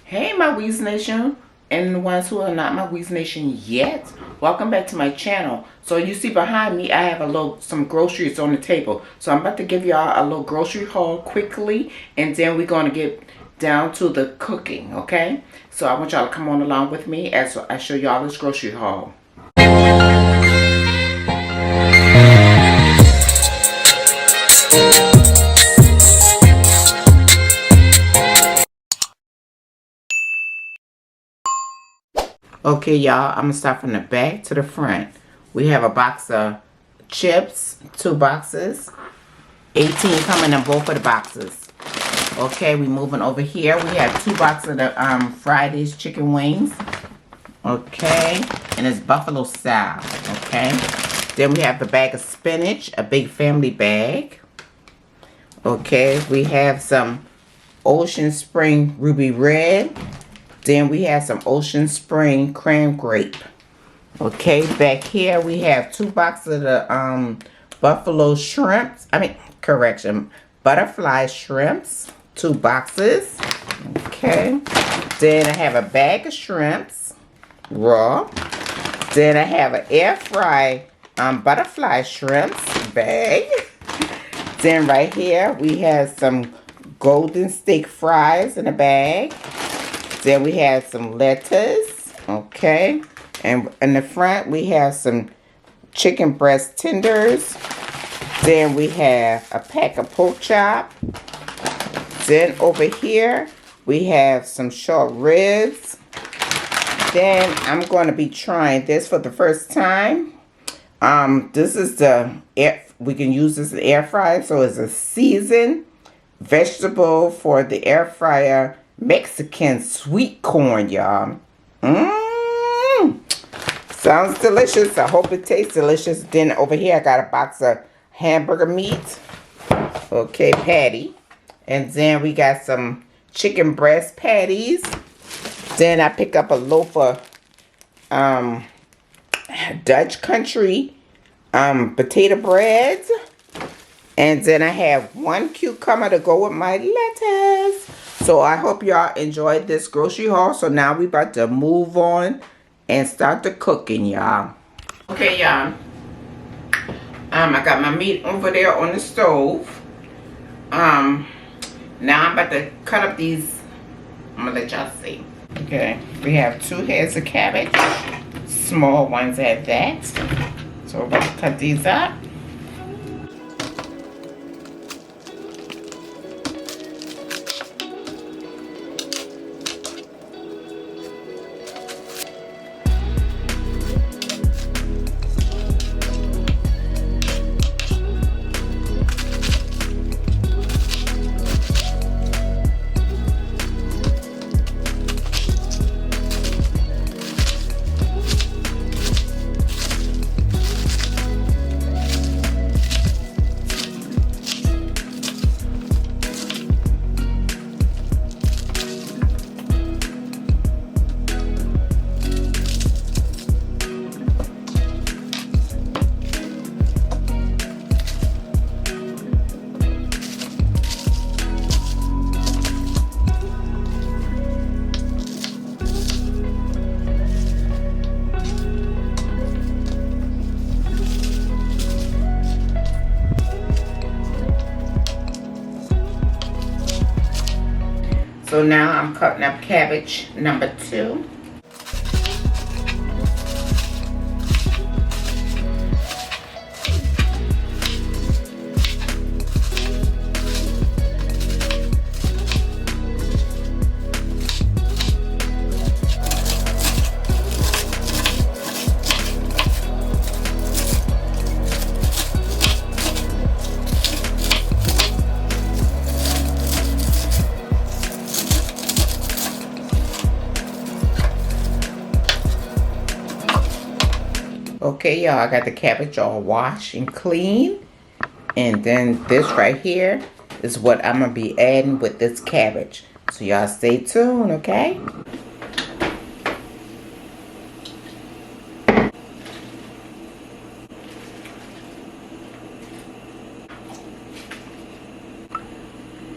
Hey my Weezie Nation, and the ones who are not my Weezie Nation yet, welcome back to my channel. So you see behind me I have some groceries on the table. So I'm about to give y'all a little grocery haul quickly, and then we're going to get down to the cooking, okay? So I want y'all to come on along with me as I show y'all this grocery haul. Okay, y'all, I'm gonna start from the back to the front. We have a box of chips, 2 boxes, 18 coming in both of the boxes. Okay, we moving over here. We have 2 boxes of the Friday's chicken wings. Okay, and it's buffalo style. Okay, then we have the bag of spinach, a big family bag. Okay, we have some Ocean Spring Ruby Red. Then we have some Ocean Spring Cran Grape. Okay, back here we have 2 boxes of the buffalo shrimps. Butterfly shrimps. 2 boxes. Okay. Then I have a bag of shrimps, raw. Then I have an air fry butterfly shrimps bag. Then right here we have some golden steak fries in a bag. Then we have some lettuce, okay, and in the front we have some chicken breast tenders. Then we have a pack of pork chop. Then over here we have some short ribs. Then I'm going to be trying this for the first time. This is we can use this in the air fryer, so it's a seasoned vegetable for the air fryer. Mexican sweet corn, y'all. Sounds delicious. I hope it tastes delicious. Then over here I got a box of hamburger meat. Okay, patty. And then we got some chicken breast patties. Then I pick up a loaf of Dutch country potato breads. And then I have 1 cucumber to go with my lettuce. So I hope y'all enjoyed this grocery haul. So now we about to move on and start the cooking, y'all. Okay, y'all. I got my meat over there on the stove. Now I'm about to cut up these. I'm gonna let y'all see. Okay, we have 2 heads of cabbage. Small ones at that. So we're about to cut these up. So now I'm cutting up cabbage number 2. Okay, y'all, I got the cabbage all washed and clean. And then this right here is what I'm going to be adding with this cabbage. So y'all stay tuned, okay?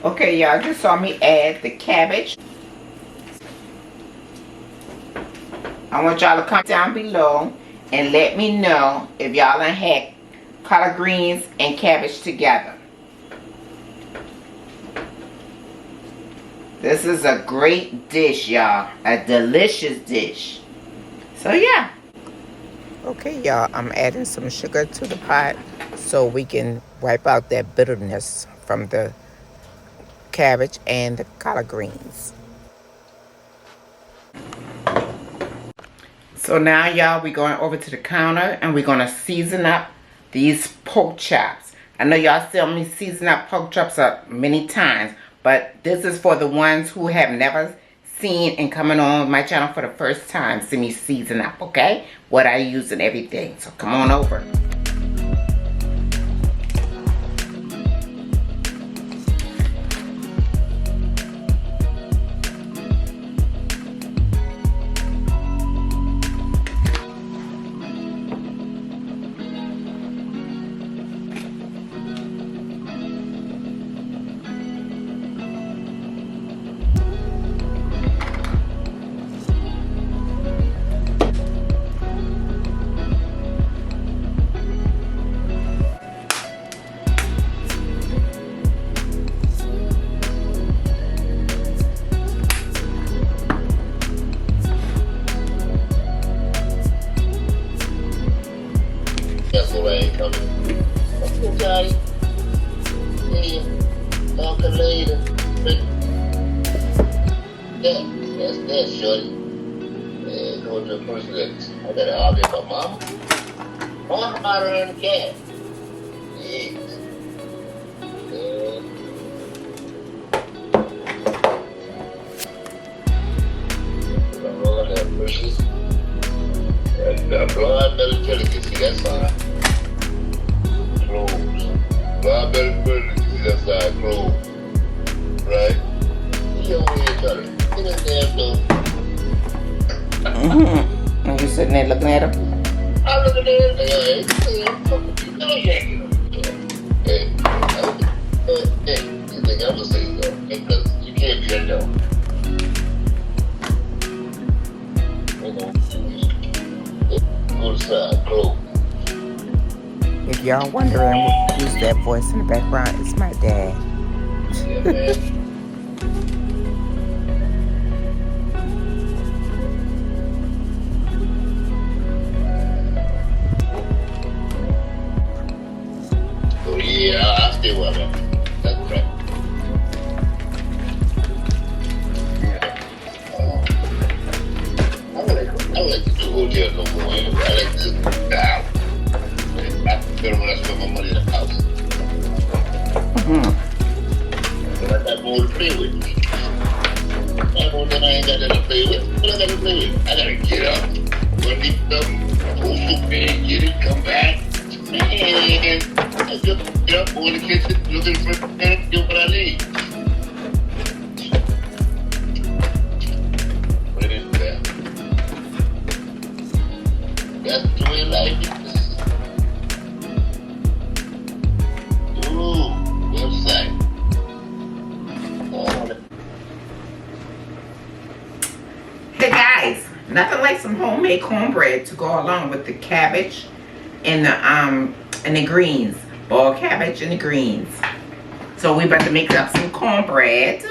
Okay, y'all just saw me add the cabbage. I want y'all to comment down below and let me know if y'all done had collard greens and cabbage together. This is a great dish, y'all. A delicious dish. So yeah. Okay, y'all, I'm adding some sugar to the pot so we can wipe out that bitterness from the cabbage and the collard greens. So now, y'all, we're going over to the counter and we're going to season up these pork chops. I know y'all see me season up pork chops up many times, but this is for the ones who have never seen and coming on my channel for the first time. See me season up, okay? What I use and everything. So come on over. That's the way it comes. Okay, Johnny. See you. Talking later. That's that, shorty. Yeah, go to the first list. I gotta argue with my mama. Mama hotter than the cat. Jeez. Lord have mercy. Blood better delicacy, that's fine. Clothes. Blood better delicacy, that's fine. Clothes. Right? You don't need to get in there, though. And you sitting there looking at him? I'm looking at it, hey, you think I'm gonna say so? Because you can't be that dumb. If y'all wondering who's that voice in the background, it's my dad. Yeah, man. Oh yeah, I stay well, man. That's right. I like to do hotel no more anyway. I like to just put down. I prefer when I spend my money in the house. But I got more to play with. I know that I ain't got nothing to play with. What I got to play with? I got to get up, run these stuff, go to bed, get it, come back. And I just get up, go in the kitchen, look in the refrigerator, do what I need. Put it in there. That's the way life is. Ooh, website. Hey guys, nothing like some homemade cornbread to go along with the cabbage and the greens. Boiled cabbage and the greens. So we about to make up some cornbread.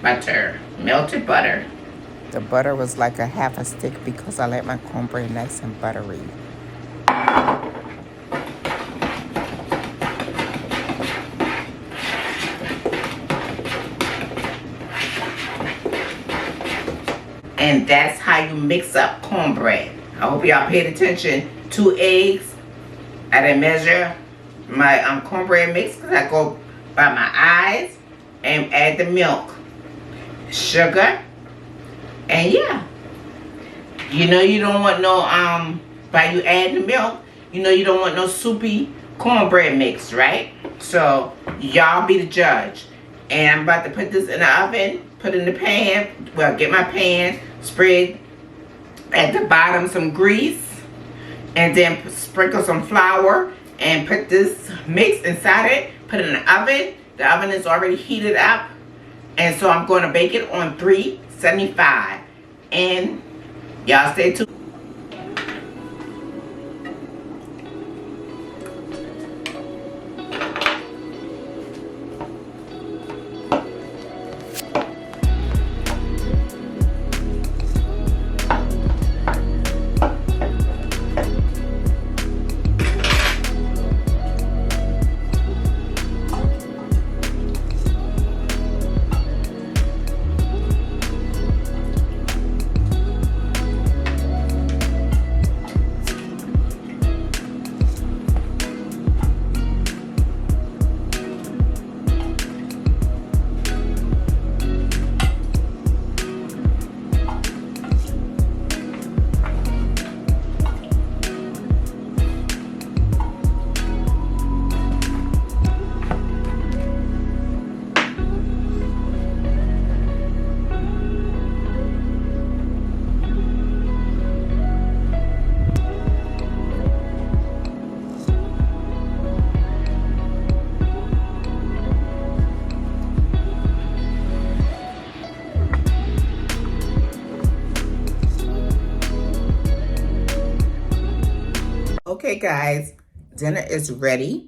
butter, melted butter. The butter was like a half a stick because I like my cornbread nice and buttery. And that's how you mix up cornbread. I hope y'all paid attention. 2 eggs. I didn't measure my cornbread mix because I go by my eyes. And add the milk, sugar, and yeah. You know you don't want no, by you add the milk, you know you don't want no soupy cornbread mix, right? So, y'all be the judge. And I'm about to put this in the oven, put it in the pan. Well, get my pan, spread at the bottom some grease, and then sprinkle some flour, and put this mix inside it, put it in the oven. The oven is already heated up. And so I'm going to bake it on 375. And y'all stay tuned. Okay, guys, dinner is ready.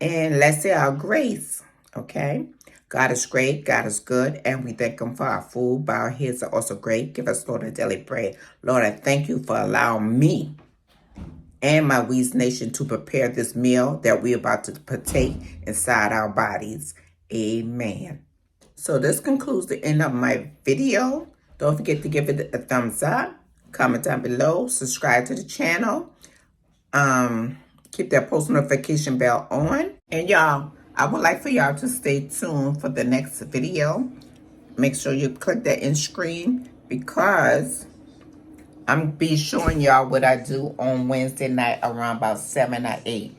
And let's say our grace, okay? God is great, God is good, and we thank him for our food. But our heads are also great. Give us, Lord, a daily bread. Lord, I thank you for allowing me and my Weesie Nation to prepare this meal that we're about to partake inside our bodies. Amen. So this concludes the end of my video. Don't forget to give it a thumbs up, comment down below, subscribe to the channel, keep that post notification bell on. And y'all, I would like for y'all to stay tuned for the next video. Make sure you click that end screen because I'm be showing y'all what I do on Wednesday night around about 7 or 8.